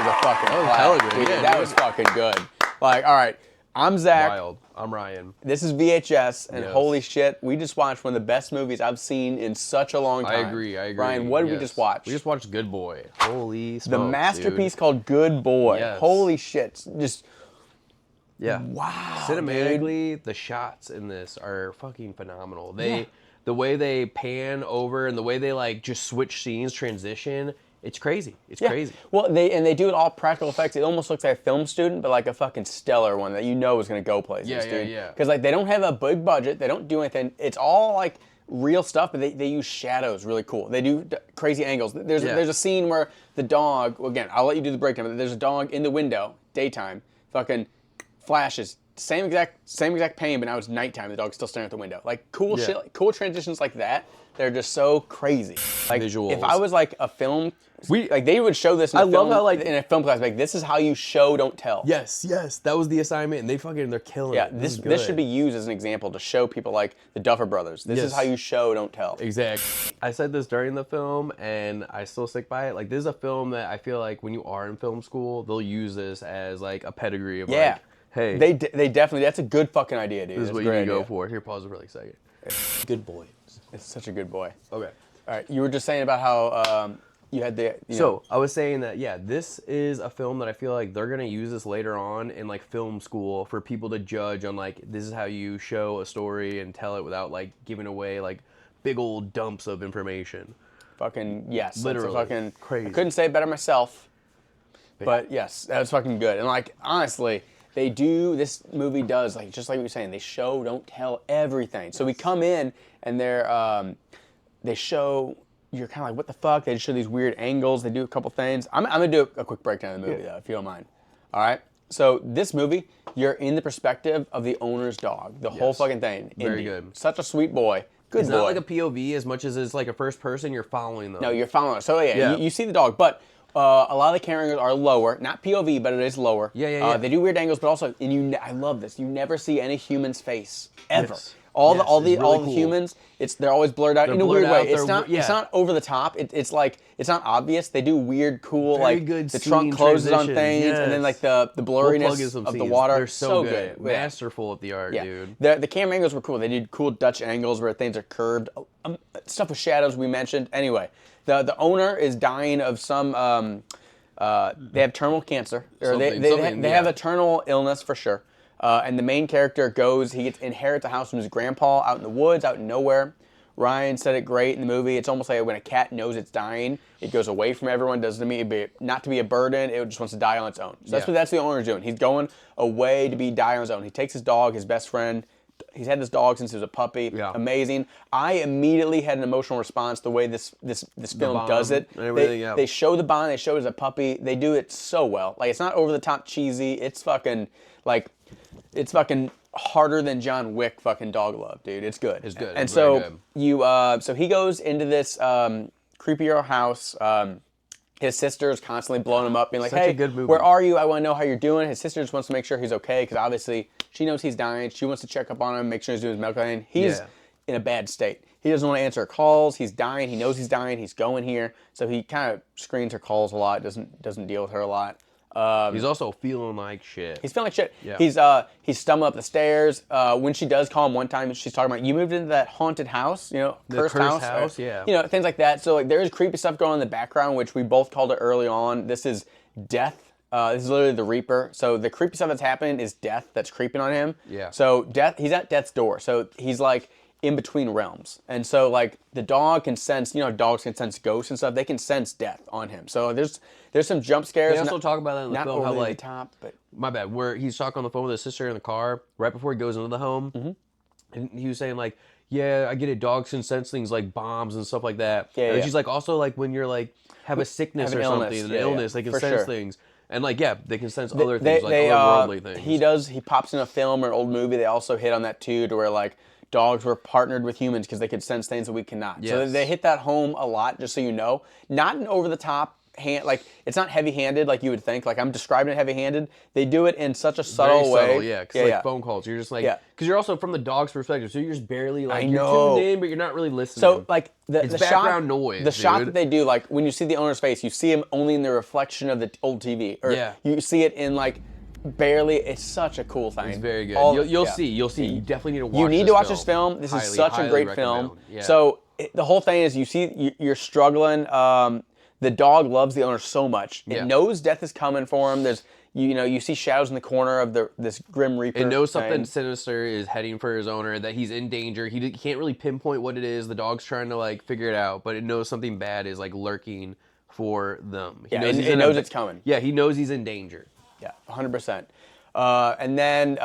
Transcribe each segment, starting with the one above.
was a fucking hella clap. good. Yeah, that was fucking good. Like, all right, I'm Zach. Wild. I'm Ryan. This is VHS, and Yes. holy shit, we just watched one of the best movies I've seen in such a long time. I agree. Ryan, what did we just watch? We just watched Good Boy. Holy smokes, the masterpiece called Good Boy. Yes. Holy shit. Just, yeah. wow, Cinematically, dude. the shots in this are fucking phenomenal. The way they pan over and the way they like just switch scenes, transition, it's crazy. It's crazy. Well, they do it all practical effects. It almost looks like a film student, but like a fucking stellar one that you know is going to go places, dude. Yeah. Because like they don't have a big budget. They don't do anything. It's all like real stuff, but they use shadows really cool. They do crazy angles. There's a scene where the dog, again, I'll let you do the breakdown, but there's a dog in the window, daytime, fucking flashes. Same exact pain, but now it's nighttime. The dog's still staring at the window. Like cool shit, like, cool transitions like that. They're just so crazy. Like Visuals. if I was like a film, like they would show this. In a film class, like this is how you show, don't tell. Yes, that was the assignment, and they're killing it. This should be used as an example to show people like the Duffer Brothers. This is how you show, don't tell. Exactly. I said this during the film, and I still stick by it. Like this is a film that I feel like when you are in film school, they'll use this as like a pedigree of like, hey, they definitely. That's a good fucking idea, dude. This is what you need to go for. Here, pause it for like a second. Good Boy. It's such a good boy. Okay. All right, you were just saying about how you had the. So I was saying that this is a film that I feel like they're gonna use this later on in like film school for people to judge on like this is how you show a story and tell it without like giving away like big old dumps of information. Fucking yes, Literally. Fucking crazy. I couldn't say it better myself. But yes, that was fucking good. And like honestly, this movie does like just like you were saying, they show, don't tell everything. So we come in and they show, you're kind of like, what the fuck? They just show these weird angles. They do a couple things. I'm gonna do a quick breakdown of the movie though, if you don't mind. All right. So this movie, you're in the perspective of the owner's dog, the whole fucking thing. Indy. Very good. Such a sweet boy. Good it's boy. not like a POV as much as it's like a first person. You're following them. No, you're following them. So you see the dog, but a lot of the camera angles are lower, not POV, but it is lower. Yeah. They do weird angles, but also, and I love this. You never see any human's face ever. Yes. All Yes, the cool. humans, they're always blurred out in a blurred weird way. out, It's not over the top. It's like it's not obvious. They do weird, cool Very like good the trunk scene closes on transitions, things, and then like the blurriness of the water. They're so good. Yeah. Masterful at the art, dude. The camera angles were cool. They did cool Dutch angles where things are curved. Stuff with shadows we mentioned. Anyway, the owner is dying of some. They have terminal cancer, or they have a terminal illness for sure. And the main character he inherits a house from his grandpa out in the woods, out in nowhere. Ryan said it great in the movie. It's almost like when a cat knows it's dying, it goes away from everyone, doesn't mean not to be a burden, it just wants to die on its own. So that's what the owner's doing. He's going away to die on his own. He takes his dog, his best friend. He's had this dog since he was a puppy. Yeah. Amazing. I immediately had an emotional response the way this film does it. They show the bond. They show it as a puppy. They do it so well. Like it's not over the top cheesy. It's fucking harder than John Wick fucking dog love, dude. It's good. It's good. And it's so good. So he goes into this creepier house. His sister's constantly blowing him up, being like, hey, where are you? I want to know how you're doing. His sister just wants to make sure he's okay, because obviously she knows he's dying. She wants to check up on him, make sure he's doing his medical thing. He's in a bad state. He doesn't want to answer her calls. He's dying. He knows he's dying. He's going here. So he kind of screens her calls a lot, doesn't deal with her a lot. He's also feeling like shit. He's feeling like shit. Yeah. He's stumbling up the stairs. When she does call him one time, she's talking about, you moved into that haunted house, the cursed house. Yeah. Things like that. So like there is creepy stuff going on in the background, which we both called it early on. This is death. This is literally the Reaper. So the creepy stuff that's happening is death that's creeping on him. Yeah. So he's at death's door. So he's like in between realms. And so like the dog can sense, dogs can sense ghosts and stuff. They can sense death on him. So there's some jump scares. They also talk about that in the film, how like the top, but my bad, where he's talking on the phone with his sister in the car right before he goes into the home, and he was saying like, yeah, I get it, dogs can sense things like bombs and stuff like that. Yeah. And she's like, also like when you're like have a sickness or something, an illness, they can sense things. And like, they can sense other things, like otherworldly things. He pops in a film or an old movie. They also hit on that too, to where like dogs were partnered with humans because they could sense things that we cannot. Yes. So they hit that home a lot, just so you know. Not an over the top it's not heavy-handed like you would think. Like I'm describing it heavy-handed. They do it in such a subtle Very way. Subtle, yeah. Because phone calls, you're just like, because you're also from the dog's perspective, so you're just barely like you're tuned in, but you're not really listening. So like it's the background shot, noise. The shot that they do, like when you see the owner's face, you see him only in the reflection of the old TV, or you see it in like. Barely, it's such a cool thing. It's very good. You'll see. You definitely need to watch. You need to watch this film. This is such a great film. Yeah. So the whole thing is, you're struggling. The dog loves the owner so much. It knows death is coming for him. There's you see shadows in the corner of this grim reaper. It knows something sinister is heading for his owner. That he's in danger. He can't really pinpoint what it is. The dog's trying to like figure it out, but it knows something bad is like lurking for them. It knows it's coming. Yeah, he knows he's in danger. Yeah, 100%. And then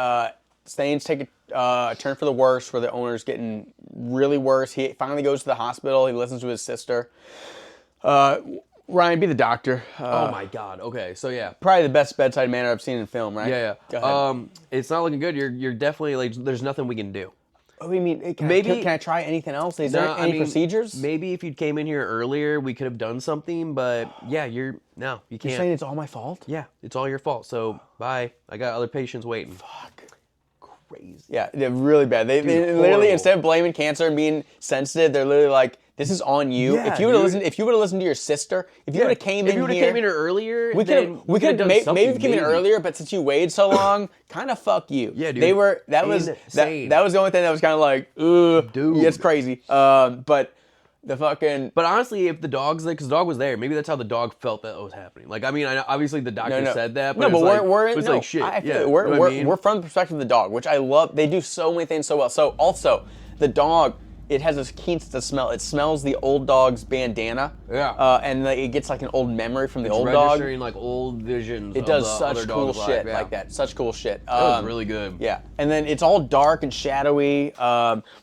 things take a turn for the worse, where the owner's getting really worse. He finally goes to the hospital. He listens to his sister. Ryan, be the doctor. Oh my God. Okay, so yeah, probably the best bedside manner I've seen in film, right? Yeah. Go ahead. It's not looking good. You're definitely like. There's nothing we can do. What do you mean? Can I try anything else? Is there any procedures? Maybe if you came in here earlier, we could have done something. But yeah, you can't. You're saying it's all my fault? Yeah, it's all your fault. So bye. I got other patients waiting. Fuck. Crazy. Yeah, they're really bad. They literally, instead of blaming cancer and being sensitive, they're literally like, "This is on you." Yeah, if you would have listened to your sister, if you would have came in here earlier, we could have maybe came in earlier. But since you waited so long, kind of fuck you. Yeah, dude. That was the only thing that was kind of like, ugh, dude, it's crazy. But the fucking. But honestly, if the dog's there, because the dog was there, maybe that's how the dog felt that was happening. Like, I mean, obviously the doctor said that, but like shit. We're from the perspective of the dog, which I love. They do so many things so well. So also, the dog. It has this keen sense of smell. It smells the old dog's bandana. Yeah. And it gets like an old memory from the old dog. Registering like old visions. It does such cool shit like that. Such cool shit. That was really good. Yeah. And then it's all dark and shadowy.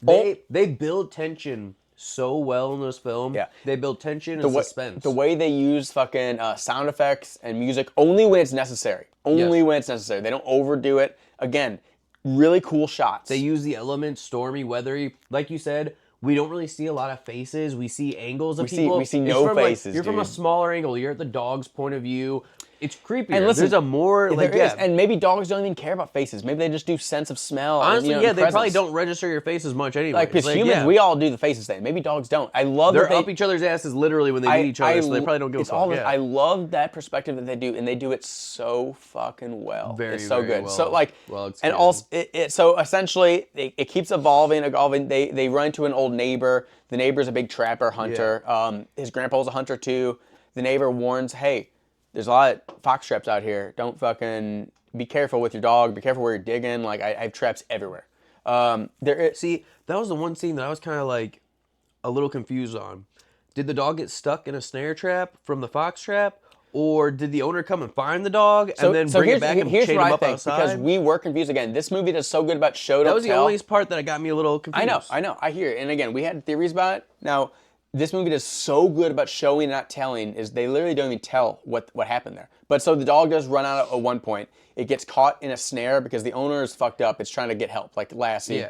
They build tension so well in this film. Yeah. They build tension and suspense. The way they use fucking sound effects and music only when it's necessary. Only when it's necessary. They don't overdo it. Again, really cool shots. They use the elements, stormy, weathery. Like you said, we don't really see a lot of faces. We see angles of people. We see no faces, you're from a smaller angle. You're at the dog's point of view. It's creepier. And listen, there's a more like and maybe dogs don't even care about faces. Maybe they just do sense of smell. Honestly, and, they probably don't register your face as much anyway. Like, because humans, we all do the faces thing. Maybe dogs don't. I love they're up each other's asses literally when they meet each other, so they probably don't give a fuck. I love that perspective that they do, and they do it so fucking well. It's so good. Well. So like, and also, so essentially, it keeps evolving. They run into an old neighbor. The neighbor's a big trapper, hunter. Yeah. His grandpa's a hunter too. The neighbor warns, hey, there's a lot of fox traps out here. Don't fucking be careful with your dog. Be careful where you're digging. Like, I have traps everywhere. See, that was the one scene that I was kind of like a little confused on. Did the dog get stuck in a snare trap from the fox trap? Or did the owner come and find the dog and then bring it back and chain him up outside? Because we were confused again. This movie does so good about show don't tell. That was the only part that got me a little confused. I know. I hear it. And again, we had theories about it. Now, this movie does so good about showing and not telling is they literally don't even tell what happened there. But so the dog does run out at one point. It gets caught in a snare because the owner is fucked up. It's trying to get help, like Lassie,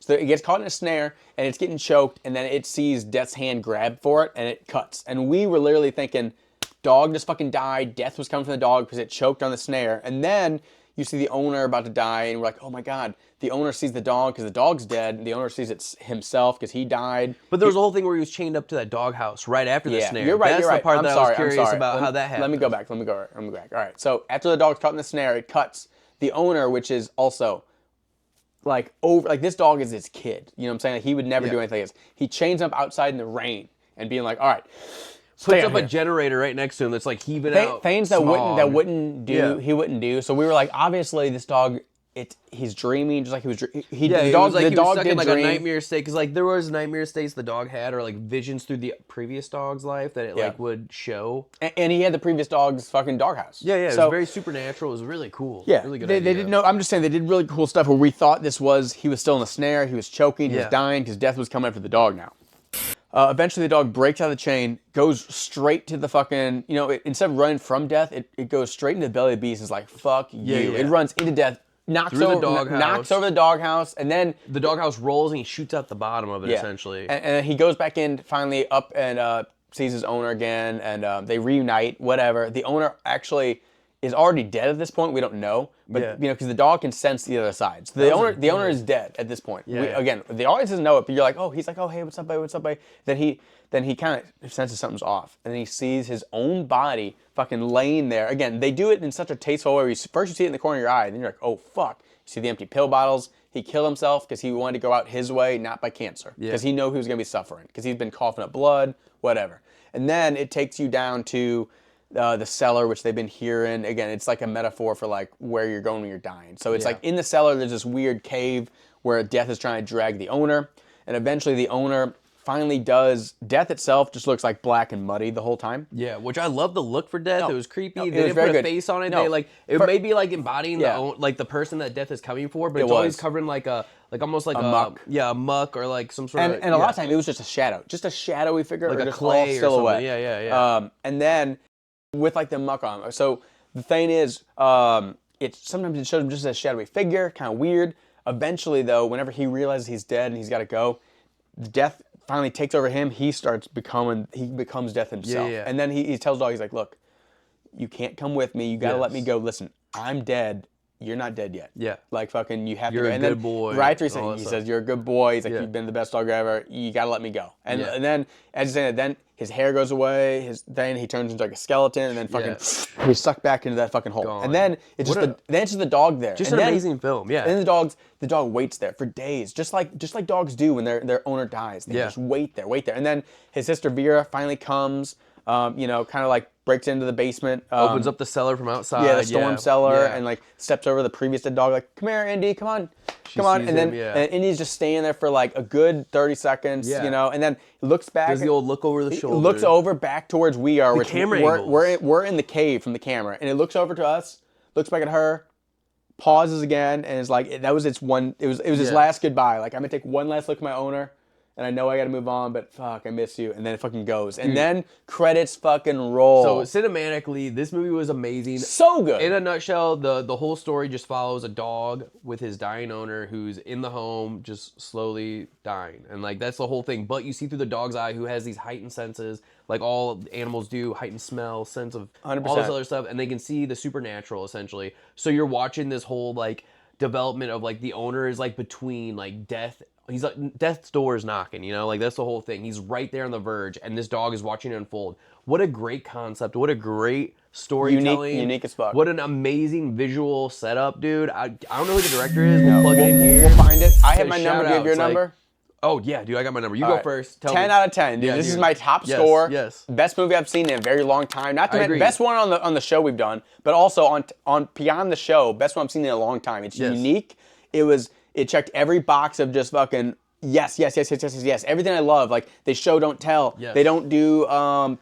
So it gets caught in a snare and it's getting choked, and then it sees Death's hand grab for it and it cuts. And we were literally thinking, dog just fucking died. Death was coming from the dog because it choked on the snare. And then you see the owner about to die, and we're like, oh my God. The owner sees the dog because the dog's dead. The owner sees it himself because he died. But there was a whole thing where he was chained up to that doghouse right after the snare. You're right. That's the part that I was curious about how that happened. Let me go back. All right. So after the dog's caught in the snare, it cuts. The owner, which is also like this dog is his kid. You know what I'm saying? Like, he would never do anything else. He chains him up outside in the rain and being like, all right. Puts up a generator right next to him that's like heaving out things that wouldn't do. He wouldn't do. So we were like, obviously this dog, he's dreaming just like he was. The dog was stuck in like dream. a nightmare state because like there was nightmare states the dog had, or like visions through the previous dog's life that it like would show. And he had the previous dog's fucking doghouse. Yeah. It was very supernatural. It was really cool. Yeah, really good. They didn't know. I'm just saying they did really cool stuff where we thought he was still in the snare. He was choking. He was dying because Death was coming after the dog now. Eventually, the dog breaks out of the chain, goes straight to the fucking, instead of running from Death, it goes straight into the belly of the beast. It's like, fuck you. It runs into Death, knocks over the doghouse, and then the doghouse rolls and he shoots out the bottom of it, essentially. And he goes back in, finally up and sees his owner again, and they reunite. Whatever. The owner actually is already dead at this point. We don't know, but because the dog can sense the other side. So the owner is dead at this point. Again, the audience doesn't know it, but you're like, oh, he's like, oh, hey, what's up, buddy? What's up, buddy? Then he kind of senses something's off, and then he sees his own body fucking laying there. Again, they do it in such a tasteful way. First you see it in the corner of your eye, then you're like, oh fuck. You see the empty pill bottles. He killed himself because he wanted to go out his way, not by cancer, because he knew he was gonna be suffering, because he's been coughing up blood, whatever. And then it takes you down to the cellar, which they've been hearing. Again, it's like a metaphor for like where you're going when you're dying. So it's like in the cellar, there's this weird cave where death is trying to drag the owner, and eventually the owner finally does. Death itself just looks like black and muddy the whole time. Yeah, which I love the look for Death. It was creepy. It They was didn't put very a good. face on it. No. They like it may be like embodying the person that Death is coming for, but it's always covering like almost like a muck. Yeah, a muck or like some sort of. And a lot of times it was just a shadow, shadowy figure, like or a just clay all silhouette. or something. Yeah. And then with like the muck on. So the thing is, sometimes it shows him just as a shadowy figure, kind of weird. Eventually, though, whenever he realizes he's dead and he's got to go, Death finally takes over him. He becomes Death himself. Yeah. And then he tells the dog, he's like, look, you can't come with me. You got to let me go. Listen, I'm dead. You're not dead yet. Yeah. Like fucking, you have You're to go. a And good then, boy. Right after he says, you're a good boy. He's like, Yeah. you've been the best dog ever. You got to let me go. And then, as he's saying it, then his hair goes away. Then he turns into like a skeleton, and then fucking he's sucked back into that fucking hole. Gone. And then it's just the dog there. Just and an then, amazing film. Yeah. And then the dog waits there for days, just like dogs do when their owner dies. They just wait there. And then his sister Vera finally comes. Kind of like breaks into the basement. Opens up the cellar from outside. Yeah, the storm cellar, and like steps over the previous dead dog. Like, come here, Indy, come on. And then and Indy's just staying there for like a good 30 seconds. Yeah. And then looks back. There's the old look over the shoulder. Looks over back towards we are. The which camera we're in the cave from the camera, and it looks over to us. Looks back at her. Pauses again, and is like, that was its one. It was his last goodbye. Like, I'm gonna take one last look at my owner. And I know I gotta move on, but fuck, I miss you. And then it fucking goes. And then credits fucking roll. So cinematically, this movie was amazing. So good. In a nutshell, the whole story just follows a dog with his dying owner who's in the home just slowly dying. And like that's the whole thing. But you see through the dog's eye who has these heightened senses, like all animals do, heightened smell, sense of 100%. all this other stuff, and they can see the supernatural essentially. So you're watching this whole like development of like the owner is like between like death. He's like, death's door is knocking, like that's the whole thing. He's right there on the verge, and this dog is watching it unfold. What a great concept! What a great storytelling! Unique as fuck. What an amazing visual setup, dude! I don't know who the director is. We'll plug it in here. We'll find it. I have my Shout number. Do you have your outs, like- number? Oh yeah, dude, I got my number. You go first. Tell 10 me. out of 10, dude. Yeah, This dude. is my top Yes, score. yes. Best movie I've seen in a very long time. Not to I mention agree. best one on the show we've done, but also on beyond the show, best one I've seen in a long time. It's unique. It checked every box of just fucking yes. Everything I love. Like they show, don't tell. Yes. They don't do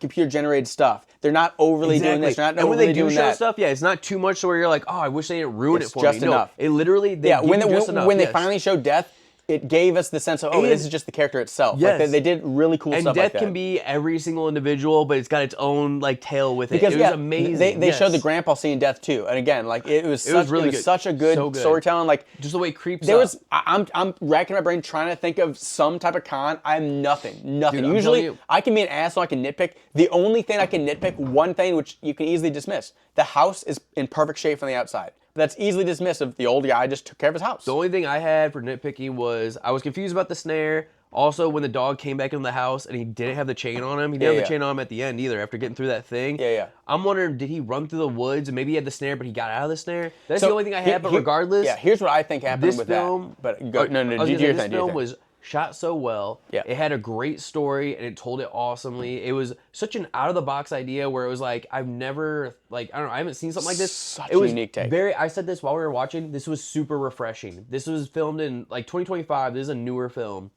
computer generated stuff. They're not overly doing this. They're not and when overly they do doing show that. stuff, it's not too much to where you're like, oh, I wish they didn't ruin It's it for just me. enough. No, it literally they give when you just enough. when they yes. finally showed death, it gave us the sense of, this is just the character itself. Yes. Like they did really cool and stuff death like that. can be every single individual, but it's got its own like tale with it. Because It was amazing. They showed the grandpa seeing death too, and again, like it was really good. such a good, So good. storytelling. Like just the way it creeps there up. was, I'm racking my brain trying to think of some type of con. I'm nothing. Dude, I'm telling Usually, you. I can be an asshole. I can nitpick. The only thing I can nitpick, one thing which you can easily dismiss: the house is in perfect shape from the outside. That's easily dismissed if the old guy just took care of his house. The only thing I had for nitpicking was I was confused about the snare. Also, when the dog came back into the house and he didn't have the chain on him, he didn't have the chain on him at the end either after getting through that thing. Yeah. I'm wondering, did he run through the woods and maybe he had the snare, but he got out of the snare? That's the only thing I had, but regardless. Yeah, here's what I think happened this with film, that. But go, no, I was do gonna say, your this thing. film was shot so well. Yeah. It had a great story and it told it awesomely. It was such an out of the box idea where it was like I haven't seen something like this. Such it was a unique take. I said this while we were watching. This was super refreshing. This was filmed in like 2025. This is a newer film.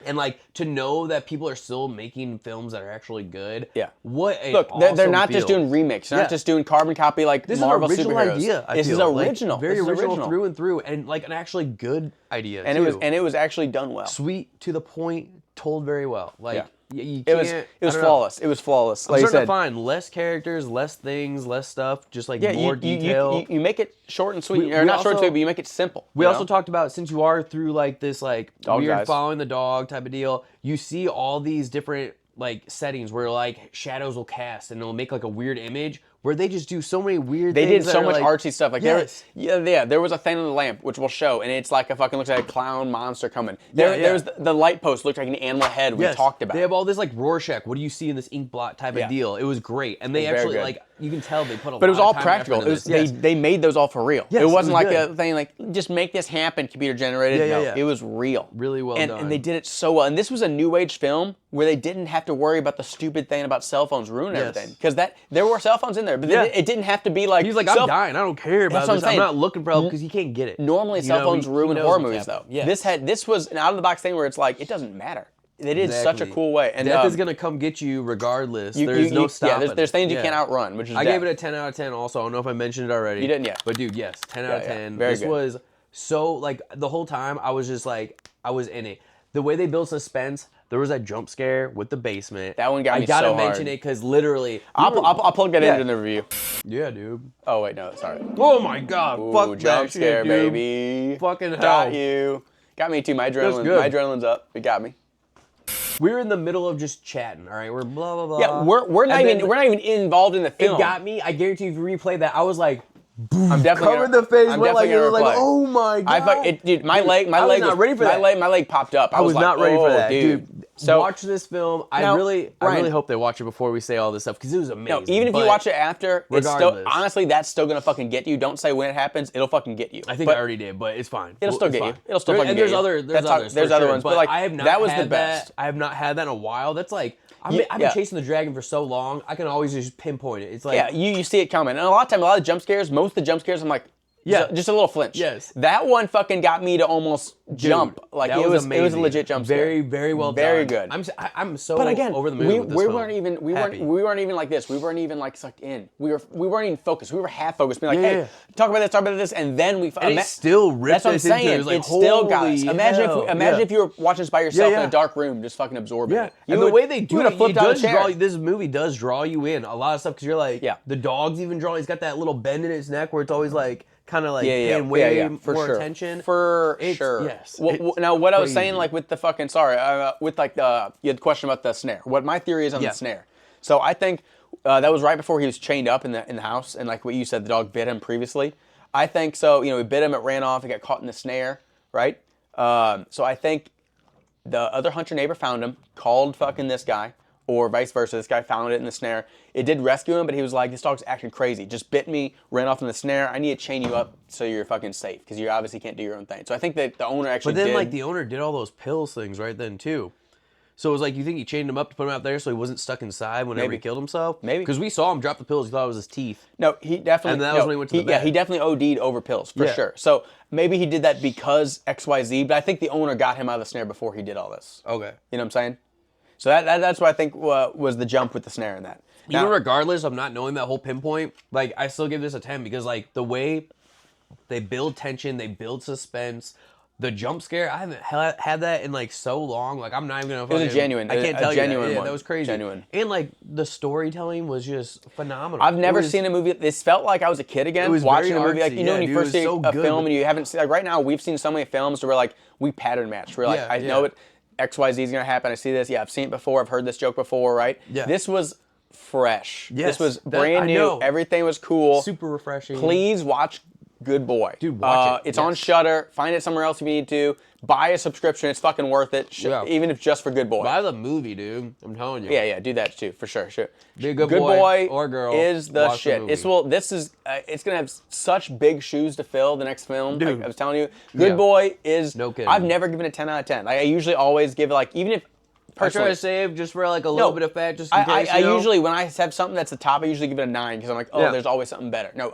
And like to know that people are still making films that are actually good. Yeah. What a Look, they're awesome not just feel. doing remakes. They're not just doing carbon copy like This Marvel is an original superheroes. idea. This is original. Like, very This is original through and through, and like an actually good idea. And too. it was actually done well. Sweet, to the point, told very well. Like you It can't. was flawless. It was flawless. I'm Like you starting said, to find less characters, less things, less stuff, just like yeah, more detail. you make it short and sweet, We or not short and also- sweet, but you make it simple. We you also know? talked about, since you are through like this like Dog weird guys. following the dog type of deal, you see all these different like settings where like shadows will cast and it'll make like a weird image where they just do so many weird They things. did so much like, artsy stuff. Like yes. there was a thing on the lamp, which we'll show, and it's like a fucking, looks like a clown monster coming. Yeah, There was the light post looked like an animal head we talked about. They have all this like Rorschach, what do you see in this ink blot type of deal. It was great. And they actually like, you can tell they put a lot of time. But it was all and practical. effort into this. They made those all for real. Yes, it wasn't was like good. a thing like, just make this happen, computer generated. No, it was real. Really well done. And they did it so well. And this was a new age film where they didn't have to worry about the stupid thing about cell phones ruining everything. Because there were cell phones in there, but it didn't have to be like... He's like, I'm dying. I don't care about this. I'm not looking for help because he can't get it. Normally, cell phones ruin horror movies, though. Yes. This was an out-of-the-box thing where it's like, it doesn't matter. They did such a cool way. And death is going to come get you regardless. There's no stopping. Yeah, there's things you can't outrun, which is I gave it a 10 out of 10 also. I don't know if I mentioned it already. You didn't yet. But dude, yes, 10 out of 10. Very This good. was so, like, the whole time I was just like, I was in it. The way they built suspense, there was that jump scare with the basement. That one got me I gotta so hard. mention it because literally... I'll plug that into the review. Yeah, dude. Oh, wait, no, sorry. Oh my god, Ooh, fuck jump that scare, shit, dude. baby. Fucking hell. Got you. Got me too. My adrenaline's up. It got me. We were in the middle of just chatting, all right? We're blah, blah, blah. Yeah, we're not even involved in the film. It got me. I guarantee if you replay that, I was like... I'm definitely covered the face. I'm Went like, definitely it was gonna like, replay. oh my god. Dude, my leg I was not ready for that. My leg popped up. I was like, not ready for that, dude. So watch this film. I Now, really Ryan, hope they watch it before we say all this stuff because it was amazing. No, even if you watch it after, it's still, regardless. honestly, that's still gonna fucking get you. Don't say when it happens; it'll fucking get you. I think I already did, but it's fine. It'll still get you. It'll still fucking get there's you. There's others. There's other ones, but like I have not that was had the best. I have not had that in a while. That's like I've been chasing the dragon for so long. I can always just pinpoint it. It's like you see it coming, and a lot of jump scares. Most of the jump scares, I'm like. Just a little flinch. Yes. That one fucking got me to almost jump. Like it was a legit jump scare. Very, very well done. Very good. I'm so but again, over the moon with this film. We weren't even like this. We weren't even like sucked in. We weren't even focused. We were half focused, being like, hey, talk about this, and then we. And it still ripped us into it. It still got us. Imagine if you were watching this by yourself in a dark room, just fucking absorbing it. And the way they do it, this movie does draw you in a lot of stuff because you're like, the dog's even drawn. He's got that little bend in his neck where it's always like. Kind of like paying way more attention. For sure. Yes. Now, what I was saying, like with the fucking with like you had the question about the snare. What my theory is on the snare. So I think that was right before he was chained up in the house, and like what you said, the dog bit him previously. I think so. You know, he bit him, it ran off, he got caught in the snare, right? So I think the other hunter neighbor found him, called fucking this guy. Or vice versa, this guy found it in the snare. It did rescue him, but he was like, this dog's acting crazy. Just bit me, ran off in the snare. I need to chain you up so you're fucking safe, because you obviously can't do your own thing. So I think that the owner actually did. But then, like, the owner did all those pills things right then, too. So it was like, you think he chained him up to put him out there so he wasn't stuck inside whenever he killed himself? Maybe. Because we saw him drop the pills, he thought it was his teeth. No, he definitely... And that was when he went to the bed. Yeah, he definitely OD'd over pills, for sure. So maybe he did that because XYZ, but I think the owner got him out of the snare before he did all this. Okay. You know what I'm saying? So that's what I think was the jump with the snare in that. Now, even regardless of not knowing that whole pinpoint, like, I still give this a 10 because, like, the way they build tension, they build suspense, the jump scare, I haven't had that in, like, so long. Like, I'm not even going to... It was a genuine... I can't tell you that. Yeah, that was crazy. Genuine. And, like, the storytelling was just phenomenal. I've never seen a movie... This felt like I was a kid again. It was watching very a movie. artsy. Like, you know when you first see a film and you haven't seen... Like, right now, we've seen so many films where, like, we pattern match. We're like, I know it... XYZ is going to happen. I see this. Yeah, I've seen it before. I've heard this joke before, right? Yeah. This was fresh. Yes. This was brand new. Everything was cool. Super refreshing. Please watch Good Boy. Dude, watch it. It's on Shudder. Find it somewhere else if you need to. Buy a subscription. It's fucking worth it. Even if just for Good Boy. Buy the movie, dude. I'm telling you. Yeah, do that too, for sure. Be a good boy or girl. Is the shit. It's gonna have such big shoes to fill, the next film. Dude. Like I was telling you. Good Boy is... No kidding. I've never given it 10 out of 10. I usually always give it, like, even if... I try to save just for like a little bit of fat, just in case. I usually, when I have something that's the top, I usually give it a 9 because I'm like, there's always something better. No,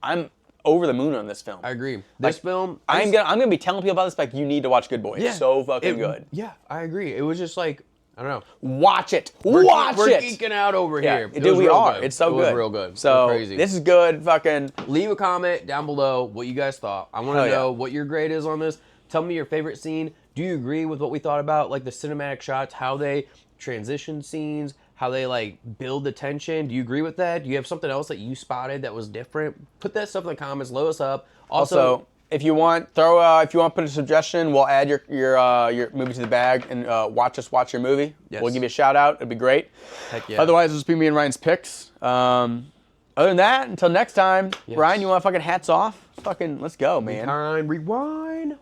I'm over the moon on this film. I agree. This film, I'm gonna be telling people about this. Like, you need to watch Good Boy. It's so fucking good. Yeah, I agree. It was just like, I don't know. Watch it. We're geeking out over here. Dude, we are. It's so good. It was real good. So crazy. This is good. Fucking leave a comment down below what you guys thought. I want to know what your grade is on this. Tell me your favorite scene. Do you agree with what we thought about, like the cinematic shots, how they transition scenes, how they like build the tension? Do you agree with that? Do you have something else that you spotted that was different? Put that stuff in the comments. Load us up. Also, if you want, if you want to put a suggestion, we'll add your movie to the bag and watch your movie. Yes. We'll give you a shout out. It'd be great. Heck yeah. Otherwise, it'll just be me and Ryan's picks. Other than that, until next time, Yes. Ryan, you want fucking hats off? Fucking, let's go, man. Time rewind.